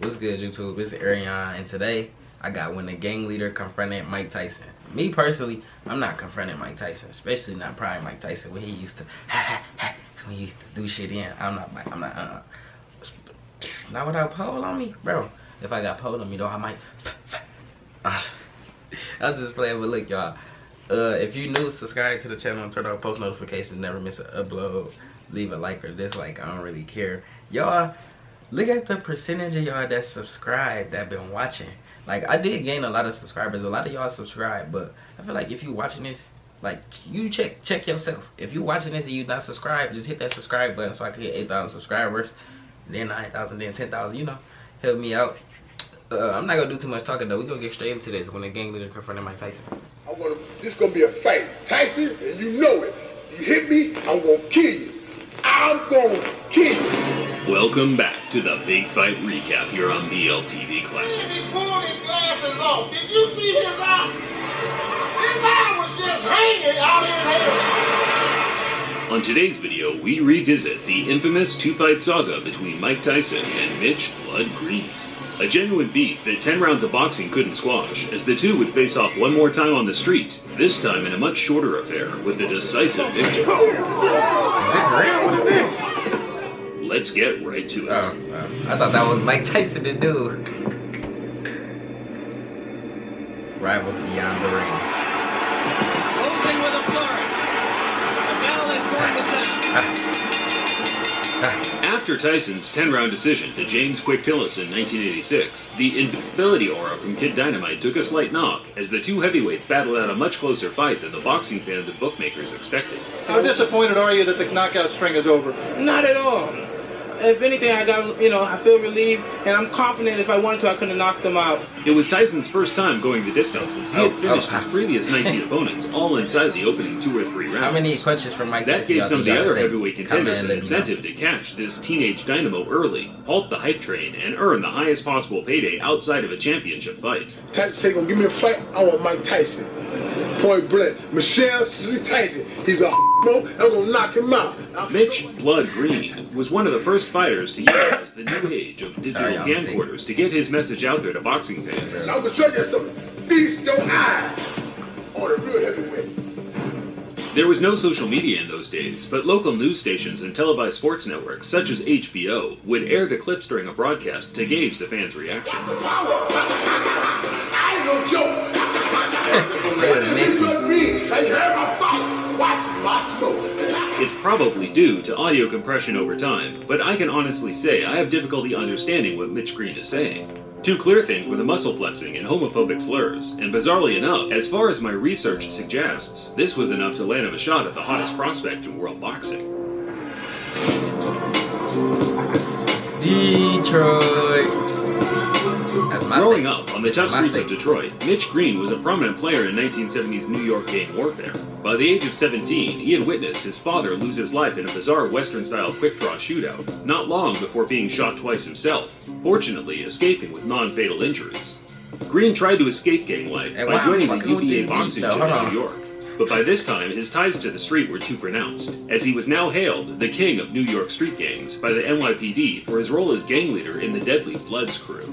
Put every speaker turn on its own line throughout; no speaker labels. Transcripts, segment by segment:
What's good, YouTube? It's Arion, and today I got when the gang leader confronted Mike Tyson. Me personally, I'm not confronting Mike Tyson, especially not prime Mike Tyson when he used to when he used to do shit in. Not without pole on me, bro. If I got pole on me though, I might. I'll just play it, but look, y'all. If you new, subscribe to the channel and turn on post notifications. Never miss an upload. Leave a like or dislike. I don't really care, y'all. Look at the percentage of y'all that subscribe that been watching. Like, I did gain a lot of subscribers. A lot of y'all subscribe, but I feel like if you watching this, like, you check yourself. If you watching this and you not subscribed, just hit that subscribe button so I can get 8,000 subscribers, then 9,000, then 10,000. You know, help me out. I'm not gonna do too much talking though. We gonna get straight into this when the gang leader confronted Mike Tyson.
This gonna be a fight, Tyson, and you know it. You hit me, I'm gonna kill you. I'm gonna kill you.
Welcome back to the Big Fight Recap here on BLTV Classic.
He pulled his glasses off. Did you see his eye? His eye was just hanging out his head.
On today's video, we revisit the infamous two-fight saga between Mike Tyson and Mitch Blood Green. A genuine beef that 10 rounds of boxing couldn't squash, as the two would face off one more time on the street, this time in a much shorter affair with a decisive victory.
Is this real? What is this?
Let's get right to it.
I thought that was Mike Tyson to do. Rivals beyond the ring.
Closing with a flurry. The bell is going to sound.
After Tyson's 10-round decision to James Quick Tillis in 1986, the invincibility aura from Kid Dynamite took a slight knock as the two heavyweights battled out a much closer fight than the boxing fans and bookmakers expected.
How disappointed are you that the knockout string is over?
Not at all. If anything, I feel relieved, and I'm confident if I wanted to, I could have knocked them out.
It was Tyson's first time going the distance, as he had finished his previous 19 opponents all inside the opening 2 or 3 rounds.
How many punches from Mike Tyson?
That gave some of the other heavyweight contenders an incentive to catch this teenage dynamo early, halt the hype train, and earn the highest possible payday outside of a championship fight.
Tyson say, gonna give me a fight, I want Mike Tyson. Point blank. Michelle Tyson, he's a bro, I'm gonna knock him out.
Mitch Blood Green was one of the first fighters to utilize the new age of digital camcorders to get his message out there to boxing fans.
I'm gonna show you something. Feast your eyes on a real heavyweight.
There was no social media in those days, but local news stations and televised sports networks such as HBO would air the clips during a broadcast to gauge the fans' reaction.
I ain't no joke.
It's probably due to audio compression over time, but I can honestly say I have difficulty understanding what Mitch Green is saying. Two clear things were the muscle flexing and homophobic slurs, and bizarrely enough, as far as my research suggests, this was enough to land him a shot at the hottest prospect in world boxing.
Detroit.
Growing up on the tough streets of Detroit, Mitch Green was a prominent player in 1970s New York gang warfare. By the age of 17, he had witnessed his father lose his life in a bizarre Western-style quick-draw shootout, not long before being shot twice himself, fortunately escaping with non-fatal injuries. Green tried to escape gang life by joining the UPA boxing gym in New York, but by this time his ties to the street were too pronounced, as he was now hailed the king of New York street gangs by the NYPD for his role as gang leader in the deadly Bloods crew.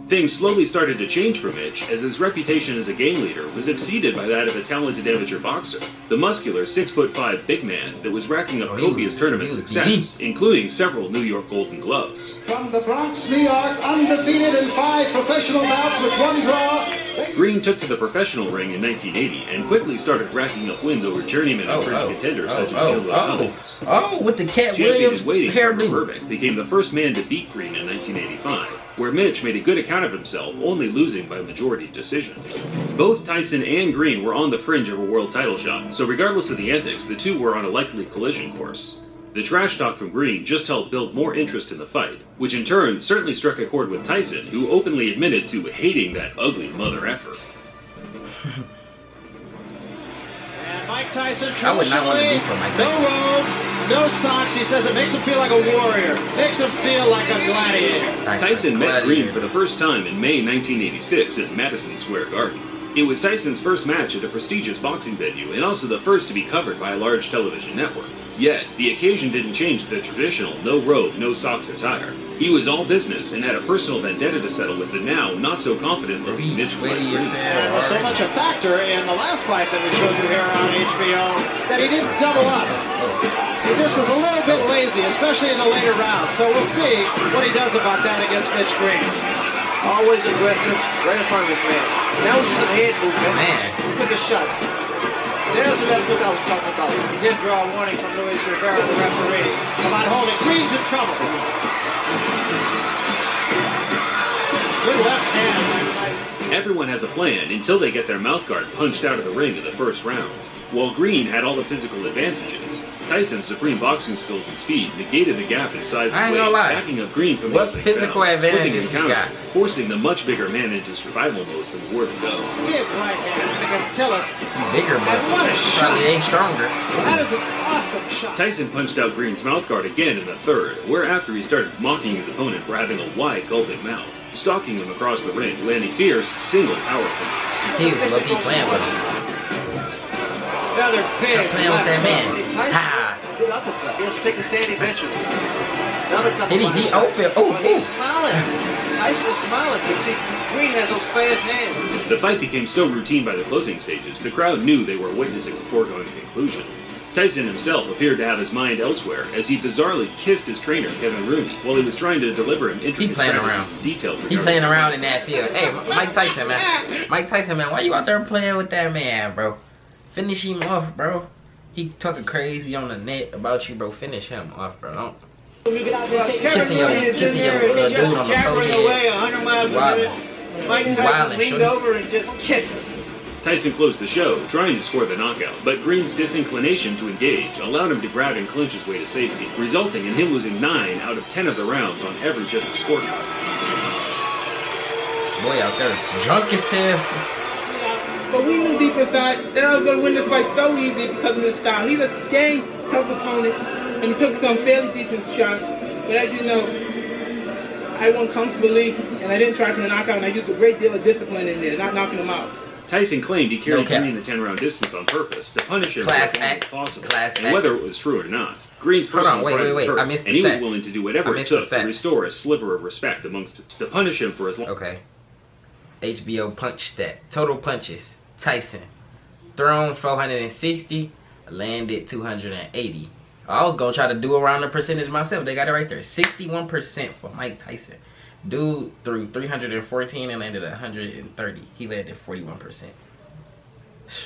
Things slowly started to change for Mitch as his reputation as a gang leader was exceeded by that of a talented amateur boxer, the muscular 6'5" big man that was racking up copious tournament success, including several New York Golden Gloves.
From the Bronx, New York, undefeated in 5 professional bouts with 1 draw.
Green took to the professional ring in 1980 and quickly started racking up wins over journeyman and fringe contenders such as Joe
with the Cat
Champion
Williams
in waiting,
hairdo.
Burbank became the first man to beat Green in 1985, where Mitch made a good account of himself, only losing by majority decision. Both Tyson and Green were on the fringe of a world title shot, so regardless of the antics, the two were on a likely collision course. The trash talk from Green just helped build more interest in the fight, which in turn certainly struck a chord with Tyson, who openly admitted to hating that ugly mother effer.
And Mike Tyson,
I would not want to be for Mike Tyson.
No robe, no socks. He says it makes him feel like a warrior. Makes him feel like a gladiator.
Tyson met Green for the first time in May 1986 at Madison Square Garden. It was Tyson's first match at a prestigious boxing venue and also the first to be covered by a large television network. Yet, the occasion didn't change the traditional no robe, no socks attire. He was all business and had a personal vendetta to settle with the now not-so-confident looking Mitch Green.
And was so much a factor in the last fight that we showed you here on HBO that he didn't double up. He just was a little bit lazy, especially in the later rounds. So we'll see what he does about that against Mitch Green.
Always aggressive, right in front of his man. Now it's some head movement.
Man.
Took a shot. There's the left hook I was talking about.
He did draw a warning from Luis Rivera, the referee, about holding. Green's in trouble. Good left hand, Mike Tyson.
Everyone has a plan until they get their mouthguard punched out of the ring in the first round. While Green had all the physical advantages, Tyson's supreme boxing skills and speed negated the gap in size and weight, backing up Green from
what physical advantages he got?
Forcing the much bigger man into survival mode for the war to go.
Big right hand against Tillis.
He's bigger, but
what a
probably
shot.
ain't stronger.
That is an awesome shot.
Tyson punched out Green's mouthguard again in the third, whereafter he started mocking his opponent for having a wide, gulping mouth, stalking him across the ring, landing fierce, single power punches.
He was low-key playing with him.
Another big
Stop playing with that man. Ha!
Good uppercut. He has to take a standing eventually. Another couple
Hit he open. Oh,
he's smiling. Tyson is smiling. You see, Green has those fast hands.
The fight became so routine by the closing stages, the crowd knew they were witnessing a foregone conclusion. Tyson himself appeared to have his mind elsewhere as he bizarrely kissed his trainer, Kevin Rooney, while he was trying to deliver him intricate strategies and details.
He playing around in that field. Hey, Mike Tyson, man. Mike Tyson, man. Why you out there playing with that man, bro? Finish him off, bro. He talking crazy on the net about you, bro. Finish him off, bro. Don't. Kissing your dude on the forehead.
100 miles a minute. Mike Tyson leaned over and just kissed him.
Tyson closed the show, trying to score the knockout, but Green's disinclination to engage allowed him to grab and clinch his way to safety, resulting in him losing 9 out of 10 of the rounds on every different scorecard.
Boy out there drunk as hell.
But we knew deep inside that I was going to win this fight so easy because of his style. He's a game tough opponent, and he took some fairly decent shots. But as you know, I won comfortably, and I didn't try for the knockout, and I used a great deal of discipline in there, not knocking him out.
Tyson claimed he carried Green the 10-round distance on purpose to punish him as long as possible, and whether it was true or not, Green's personal pride was hurt, and he was willing to do whatever it took to restore a sliver of respect amongst it, to punish him for as long.
Okay. HBO punch stat. Total punches. Tyson. Thrown 460. Landed 280. I was going to try to do around the percentage myself. They got it right there. 61% for Mike Tyson. Dude threw 314 and landed 130. He landed 41%.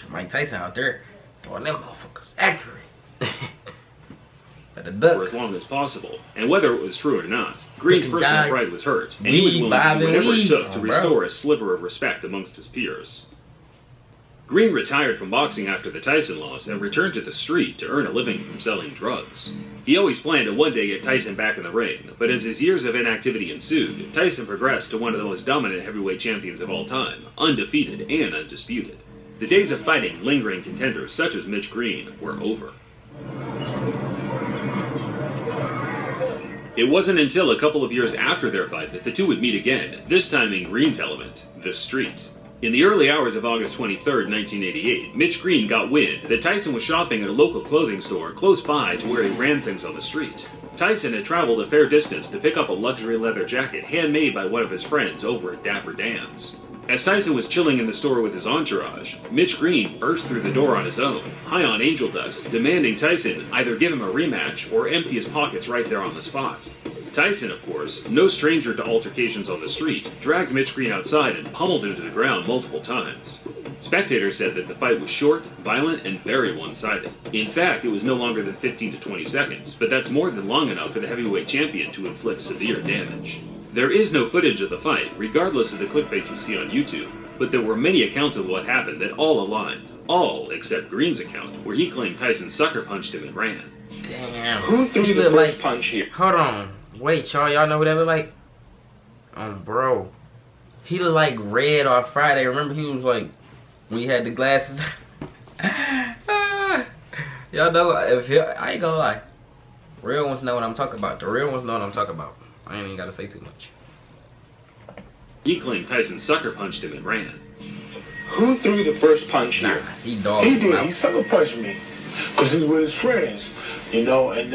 Mike Tyson out there throwing them motherfuckers accurate. But the duck.
For as long as possible. And whether it was true or not, Green's personal pride was hurt, and he was willing to do whatever it took to restore a sliver of respect amongst his peers. Green retired from boxing after the Tyson loss and returned to the street to earn a living from selling drugs. He always planned to one day get Tyson back in the ring, but as his years of inactivity ensued, Tyson progressed to one of the most dominant heavyweight champions of all time, undefeated and undisputed. The days of fighting lingering contenders such as Mitch Green were over. It wasn't until a couple of years after their fight that the two would meet again, this time in Green's element, the street. In the early hours of August 23, 1988, Mitch Green got wind that Tyson was shopping at a local clothing store close by to where he ran things on the street. Tyson had traveled a fair distance to pick up a luxury leather jacket handmade by one of his friends over at Dapper Dan's. As Tyson was chilling in the store with his entourage, Mitch Green burst through the door on his own, high on angel dust, demanding Tyson either give him a rematch or empty his pockets right there on the spot. Tyson, of course, no stranger to altercations on the street, dragged Mitch Green outside and pummeled him to the ground multiple times. Spectators said that the fight was short, violent, and very one-sided. In fact, it was no longer than 15 to 20 seconds, but that's more than long enough for the heavyweight champion to inflict severe damage. There is no footage of the fight, regardless of the clickbait you see on YouTube, but there were many accounts of what happened that all aligned. All except Green's account, where he claimed Tyson sucker punched him and ran.
Damn.
Who threw the first punch here?
Hold on. Wait, y'all know who that look like? Bro. He looked like Red on Friday. Remember he was like, when he had the glasses? Y'all know, I ain't gonna lie. Real ones know what I'm talking about. The real ones know what I'm talking about. I ain't even gotta say too much.
He claimed Tyson sucker punched him and ran.
Who threw the first punch here?
He dogged
He
him
did.
out.
He sucker punched me because he's with his friends, you know. And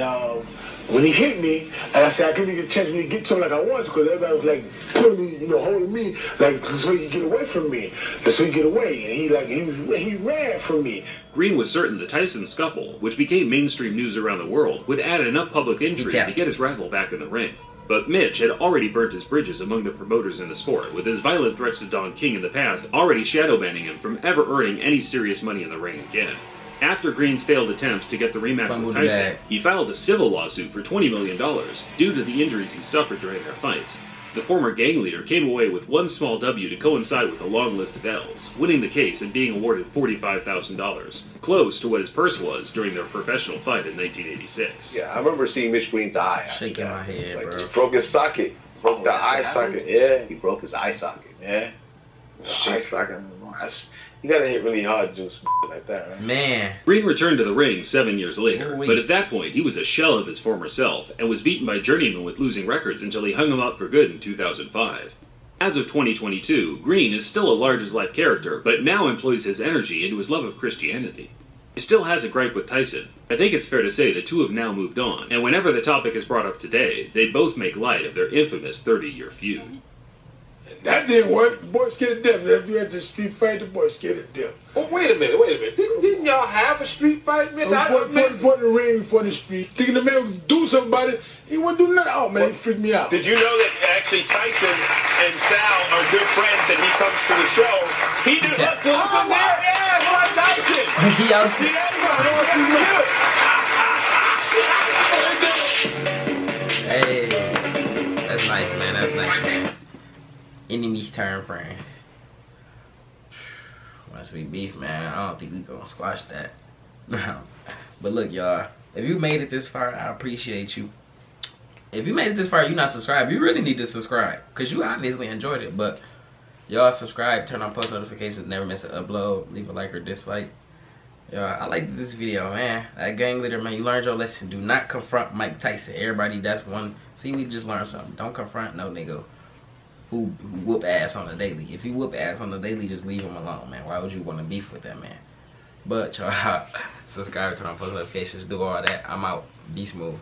when he hit me, and I said I couldn't get a chance to get to him like I was because everybody was like pulling me, you know, holding me like so he could get away from me, so he get away, and he ran from me.
Green was certain the Tyson scuffle, which became mainstream news around the world, would add enough public intrigue to get his rival back in the ring. But Mitch had already burnt his bridges among the promoters in the sport, with his violent threats to Don King in the past already shadow banning him from ever earning any serious money in the ring again. After Green's failed attempts to get the rematch with Tyson, he filed a civil lawsuit for $20 million due to the injuries he suffered during their fight. The former gang leader came away with one small W to coincide with a long list of L's, winning the case and being awarded $45,000, close to what his purse was during their professional fight in 1986.
Yeah, I remember seeing Mitch Green's eye.
Shaking my head,
like,
bro.
He broke his socket. Broke the eye socket. Yeah.
He broke his eye socket.
Yeah. Eye socket. You gotta hit really hard to do something like that, right?
Man.
Green returned to the ring 7 years later,
Ooh-wee.
but at that point he was a shell of his former self and was beaten by journeymen with losing records until he hung him up for good in 2005. As of 2022, Green is still a large-as-life character, but now employs his energy into his love of Christianity. He still has a gripe with Tyson. I think it's fair to say the two have now moved on, and whenever the topic is brought up today, they both make light of their infamous 30-year feud.
That didn't work. The boy scared to death. If you had the street fight, the boy scared to death.
Oh, wait a minute. Didn't y'all have a street fight, Mitch?
For the ring, for the street. Thinking the man would do something about it, he wouldn't do nothing. Oh, man, he freaked me out.
Did you know that actually Tyson and Sal are good friends and he comes to the show? He did look there. Yeah, it's like Tyson.
He out.
See that?
Hey, that's nice, man. That's nice, man. Enemies turn friends. Honestly, beef, man. I don't think we gonna squash that. But look, y'all. If you made it this far, I appreciate you. If you made it this far, you're not subscribed. You really need to subscribe because you obviously enjoyed it. But y'all subscribe, turn on post notifications, never miss an upload. Leave a like or dislike. Y'all, I liked this video, man. That gang leader, man. You learned your lesson. Do not confront Mike Tyson. Everybody, that's one. See, we just learned something. Don't confront no nigga who whoop ass on the daily. If you whoop ass on the daily, just leave him alone, man. Why would you want to beef with that man? But y'all, subscribe, turn on post notifications, do all that. I'm out. Be smooth.